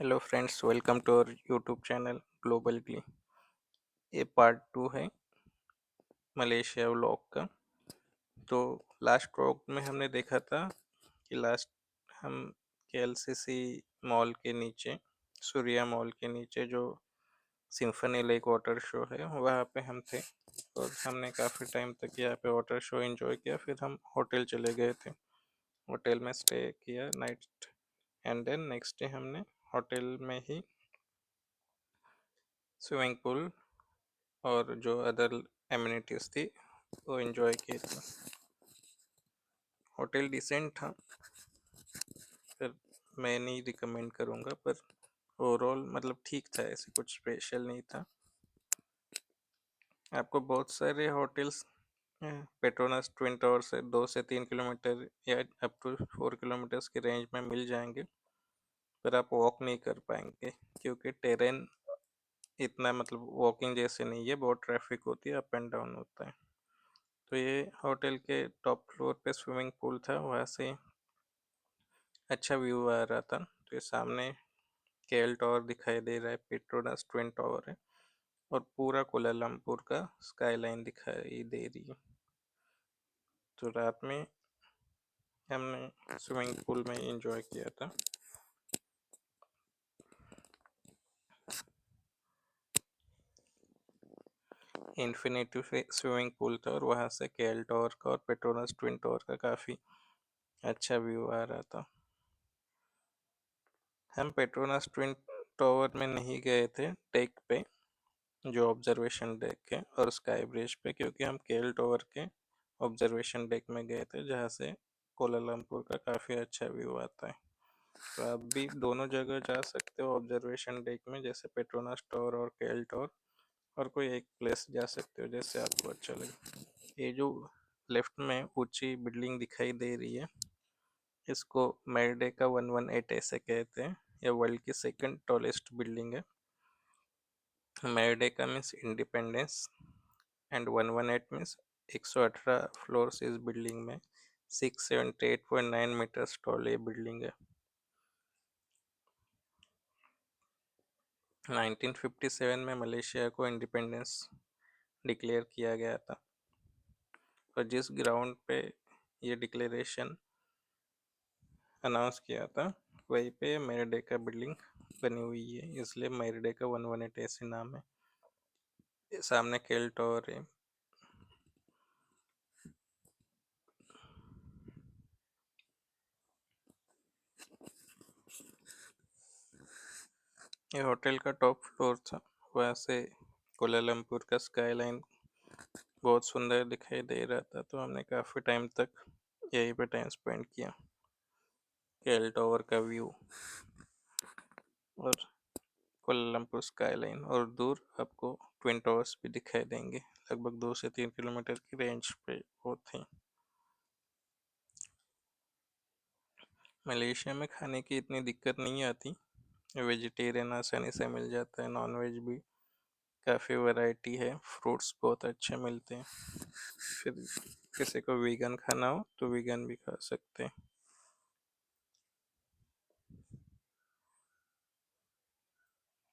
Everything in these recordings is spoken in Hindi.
Hello friends, welcome to our YouTube channel globally. ये पार्ट 2 है मलेशिया व्लॉग का। तो लास्ट व्लॉग में हमने देखा था कि लास्ट हम केएलसीसी मॉल के नीचे, सूर्या मॉल के नीचे जो सिम्फनी लेक वाटर शो है वहाँ पे हम थे और हमने काफ़ी टाइम तक यहाँ पे वाटर शो एंजॉय किया। फिर हम होटल चले गए थे, होटल में स्टे किया night, and then next day हमने होटल में ही स्विमिंग पूल और जो अदर एमिनिटीज़ थी वो एंजॉय किए थे। होटल डिसेंट था, पर मैं नहीं रिकमेंड करूँगा, पर ओवरऑल मतलब ठीक था, ऐसे कुछ स्पेशल नहीं था। आपको बहुत सारे होटल्स पेट्रोनस ट्विन टावर से 2 से 3 किलोमीटर या अप टू 4 किलोमीटर्स के रेंज में मिल जाएंगे, पर आप वॉक नहीं कर पाएंगे क्योंकि टेरेन इतना मतलब वॉकिंग जैसे नहीं है, बहुत ट्रैफिक होती है, अप एंड डाउन होता है। तो ये होटल के टॉप फ्लोर पे स्विमिंग पूल था, वहाँ से अच्छा व्यू आ रहा था। तो ये सामने केएल टावर दिखाई दे रहा है, पेट्रोनस ट्विन टावर है, और पूरा कोलालमपुर का स्काईलाइन दिखाई दे रही है। तो रात में हमने स्विमिंग पूल में एंजॉय किया था। इन्फिनिटी स्विमिंग पूल था और वहाँ से केएल टावर का और पेट्रोनस ट्विन टावर का काफ़ी अच्छा व्यू आ रहा था। हम पेट्रोनस ट्विन टावर में नहीं गए थे टेक पे, जो ऑब्जर्वेशन डेक है, और स्काई ब्रिज पे, क्योंकि हम केएल टावर के ऑब्जर्वेशन डेक में गए थे जहाँ से कोलालमपुर का काफ़ी अच्छा व्यू आता है। तो आप भी दोनों जगह जा सकते हो ऑब्जर्वेशन डेक में, जैसे पेट्रोनस टावर और केएल टावर, और कोई एक प्लेस जा सकते हो जैसे आपको अच्छा लगे। ये जो लेफ्ट में ऊंची बिल्डिंग दिखाई दे रही है, इसको मेरडेका 118 ऐसे कहते हैं। यह वर्ल्ड की सेकंड टॉलेस्ट बिल्डिंग है। Merdeka means independence and 118 means 118 floors इस बिल्डिंग में। 678.9 मीटर्स टॉल ये बिल्डिंग है। 1957 में मलेशिया को इंडिपेंडेंस डिक्लेयर किया गया था, और जिस ग्राउंड पे ये डिक्लेरेशन अनाउंस किया था वहीं पे मेरडेका बिल्डिंग बनी हुई है, इसलिए मेरडेका 118 ऐसे नाम है। ये सामने केल टावर है। ये होटल का टॉप फ्लोर था, वहाँ से कोलालमपुर का स्काईलाइन बहुत सुंदर दिखाई दे रहा था। तो हमने काफ़ी टाइम तक यहीं पे टाइम स्पेंड किया। केल टावर का व्यू और कोलालमपुर स्काईलाइन, और दूर आपको ट्विन टावर्स भी दिखाई देंगे, लगभग 2 से 3 किलोमीटर की रेंज पे वो थे। मलेशिया में खाने की इतनी दिक्कत नहीं आती, वेजिटेरियन आसानी से मिल जाता है, नॉन वेज भी काफ़ी वैरायटी है, फ्रूट्स बहुत अच्छे मिलते हैं। फिर किसी को वीगन खाना हो तो वीगन भी खा सकते हैं।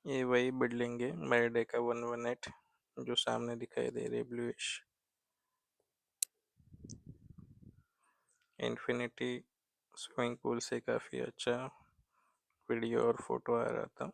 ये वही बिल्डिंग है मेरडेका 118 जो सामने दिखाई दे रही है, ब्लूइश। इन्फिनिटी स्विमिंग पूल से काफ़ी अच्छा वीडियो और फोटो आ रहा था।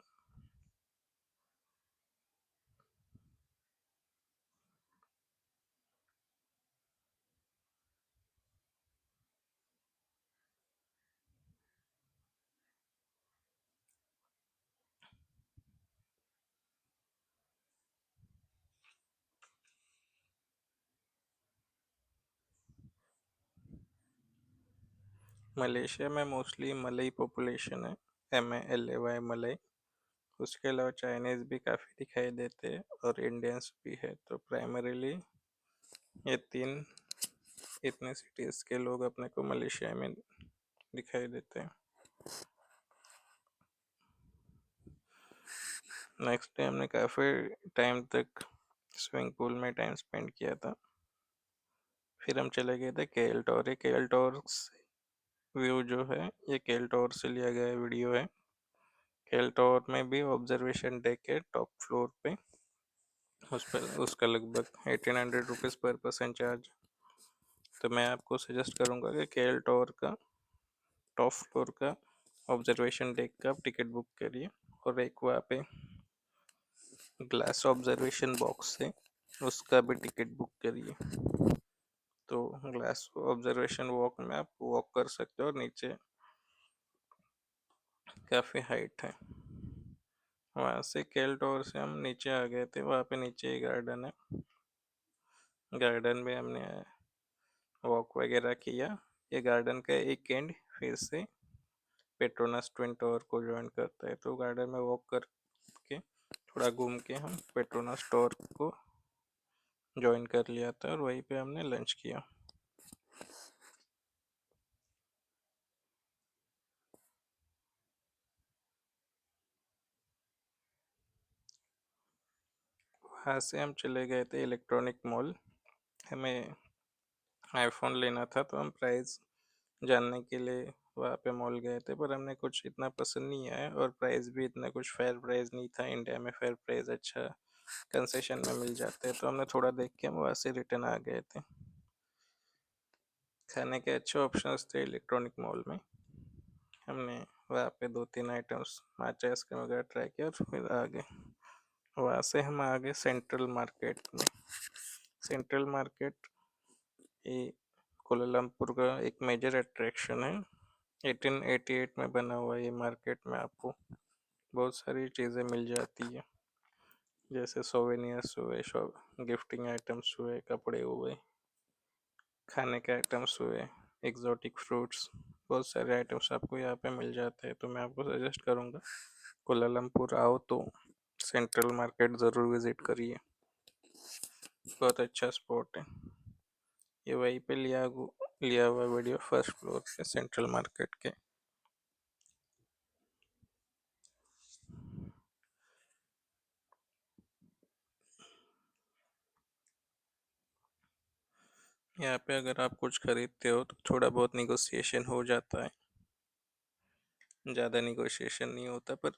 मलेशिया में मोस्टली मलई पॉपुलेशन है, MALAY मलई। उसके अलावा चाइनीज़ भी काफ़ी दिखाई देते हैं और इंडियंस भी है। तो प्राइमरीली ये तीन इथनिसिटीज़ के लोग अपने को मलेशिया में दिखाई देते हैं। नेक्स्ट डे हमने काफ़ी टाइम तक स्विमिंग पूल में टाइम स्पेंड किया था। फिर हम चले गए थे केएल टावर। ये केएल टावर व्यू जो है, ये केएल टावर से लिया गया वीडियो है। केल टावर में भी ऑब्जर्वेशन डेक है टॉप फ्लोर पे, उस पर उसका लगभग 1800 रुपीज़ पर पर्सन चार्ज। तो मैं आपको सजेस्ट करूँगा कि केल टावर का टॉप फ्लोर का ऑब्जर्वेशन डेक का आप टिकट बुक करिए, और एक वहाँ पे ग्लास ऑब्जर्वेशन बॉक्स है उसका भी टिकट बुक करिए। तो ग्लास ऑब्जर्वेशन वॉक में आप वॉक कर सकते हो और नीचे काफ़ी हाइट है। वहाँ से केल टावर से हम नीचे आ गए थे, वहाँ पे नीचे ही गार्डन है, गार्डन में हमने वॉक वगैरह किया। ये गार्डन का एक एंड फिर से पेट्रोनस ट्विन टावर को ज्वाइन करता है, तो गार्डन में वॉक करके थोड़ा घूम के हम पेट्रोनस टावर को ज्वाइन कर लिया था और वहीं पे हमने लंच किया। वहाँ से हम चले गए थे इलेक्ट्रॉनिक मॉल, हमें आईफोन लेना था तो हम प्राइस जानने के लिए वहाँ पे मॉल गए थे, पर हमने कुछ इतना पसंद नहीं आया और प्राइस भी इतना कुछ फेयर प्राइस नहीं था। इंडिया में फेयर प्राइस अच्छा कंसेशन में मिल जाते हैं, तो हमने थोड़ा देख के हम वहाँ से रिटर्न आ गए थे। खाने के अच्छे ऑप्शंस थे इलेक्ट्रॉनिक मॉल में, हमने वहाँ पे 2-3 आइटम्स माचा आइसक्रीम वगैरह ट्राई किया और फिर आ गए। वहाँ से हम आ गए सेंट्रल मार्केट में। सेंट्रल मार्केट ये कोलालमपुर का एक मेजर अट्रैक्शन है। 1888 में बना हुआ ये मार्केट में आपको बहुत सारी चीज़ें मिल जाती है, जैसे सोवेनियर्स हुए, शॉप गिफ्टिंग आइटम्स हुए, कपड़े हुए, खाने के आइटम्स हुए, एग्जॉटिक फ्रूट्स, बहुत सारे आइटम्स आपको यहाँ पे मिल जाते हैं। तो मैं आपको सजेस्ट करूँगा कोलालमपुर आओ तो सेंट्रल मार्केट ज़रूर विज़िट करिए, बहुत अच्छा स्पॉट है। ये वहीं पे लिया हुआ वीडियो फर्स्ट फ्लोर पे सेंट्रल मार्केट के। यहाँ पे अगर आप कुछ खरीदते हो तो थोड़ा बहुत निगोशिएशन हो जाता है, ज़्यादा निगोशिएशन नहीं होता, पर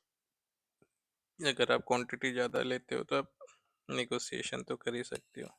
अगर आप क्वांटिटी ज़्यादा लेते हो तो आप निगोशिएशन तो कर ही सकते हो।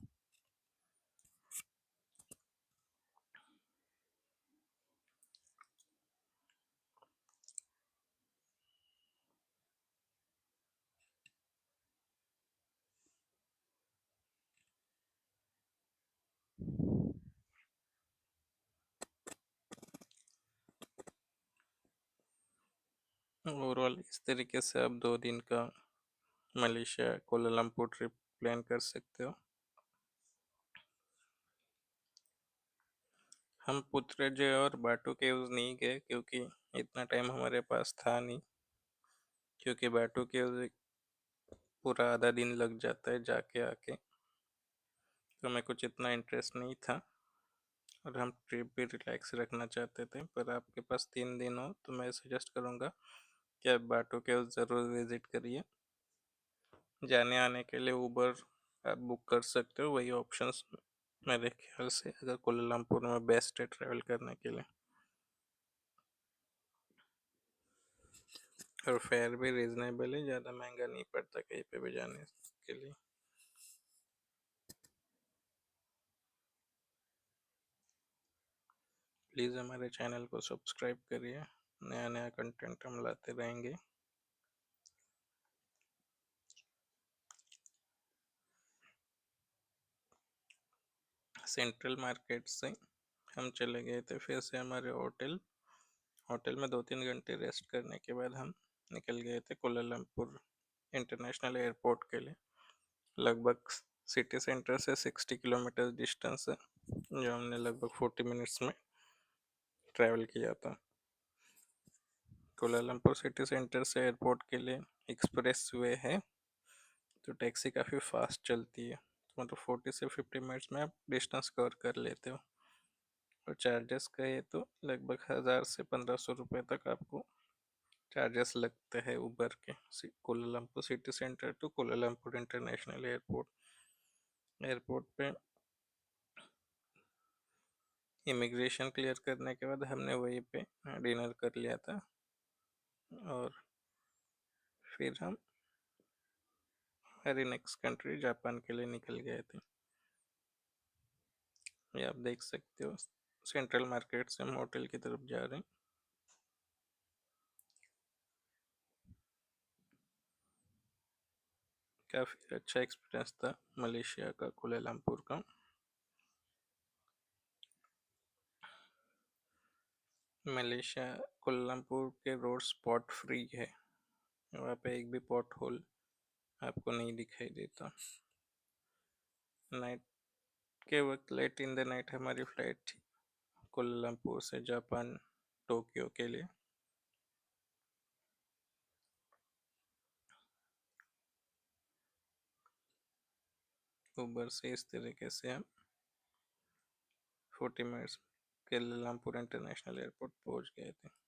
ओवरऑल इस तरीके से आप 2 दिन का मलेशिया कोलालमपुर ट्रिप प्लान कर सकते हो। हम पुत्रेजय और बाटू केव्स नहीं गए क्योंकि इतना टाइम हमारे पास था नहीं, क्योंकि बाटू केव्स पूरा आधा दिन लग जाता है जाके आके, तो हमें कुछ इतना इंटरेस्ट नहीं था और हम ट्रिप भी रिलैक्स रखना चाहते थे। पर आपके पास 3 दिन हो तो मैं सजेस्ट करूँगा कि आप बाटू केव्स ज़रूर विज़िट करिए। जाने आने के लिए ऊबर आप बुक कर सकते हो, वही ऑप्शंस मेरे ख्याल से अगर कोलालमपुर में बेस्ट है ट्रैवल करने के लिए, और फेयर भी रीजनेबल है, ज़्यादा महंगा नहीं पड़ता कहीं पे भी जाने के लिए। प्लीज़ हमारे चैनल को सब्सक्राइब करिए, नया नया कंटेंट हम लाते रहेंगे। सेंट्रल मार्केट से हम चले गए थे फिर से हमारे होटल। होटल में 2-3 घंटे रेस्ट करने के बाद हम निकल गए थे कोलालमपुर इंटरनेशनल एयरपोर्ट के लिए। लगभग सिटी सेंटर से 60 किलोमीटर डिस्टेंस है, जो हमने लगभग 40 मिनट्स में ट्रैवल किया था। कोलालमपुर सिटी सेंटर से एयरपोर्ट के लिए एक्सप्रेस वे है, तो टैक्सी काफ़ी फास्ट चलती है, तो मतलब 40 से 50 मिनट्स में आप डिस्टेंस कवर कर लेते हो। और चार्जेस कहे तो लगभग 1000 से 1500 रुपये तक आपको चार्जेस लगते हैं उबर के, Kuala Lumpur city centre to Kuala Lumpur international airport. Airport पे इमिग्रेशन क्लियर करने के बाद हमने वहीं पे डिनर कर लिया था और फिर हम हमारी नेक्स्ट कंट्री जापान के लिए निकल गए थे। ये आप देख सकते हो, सेंट्रल मार्केट से हम होटल की तरफ जा रहे हैं। काफ़ी अच्छा एक्सपीरियंस था मलेशिया का, कुआलालंपुर का। मलेशिया कुआलालंपुर के रोड स्पॉट फ्री है, वहाँ पे एक भी पॉट होल आपको नहीं दिखाई देता। नाइट के वक्त, लेट इन द नाइट हमारी फ्लाइट थी कुआलालंपुर से जापान टोक्यो के लिए। उबर से इस तरीके से हम 40 मिनट्स कुआलालंपुर इंटरनेशनल एयरपोर्ट पहुंच गए थे।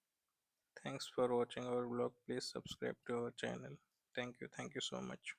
Thanks for watching our vlog. Please subscribe to our channel. Thank you. Thank you so much.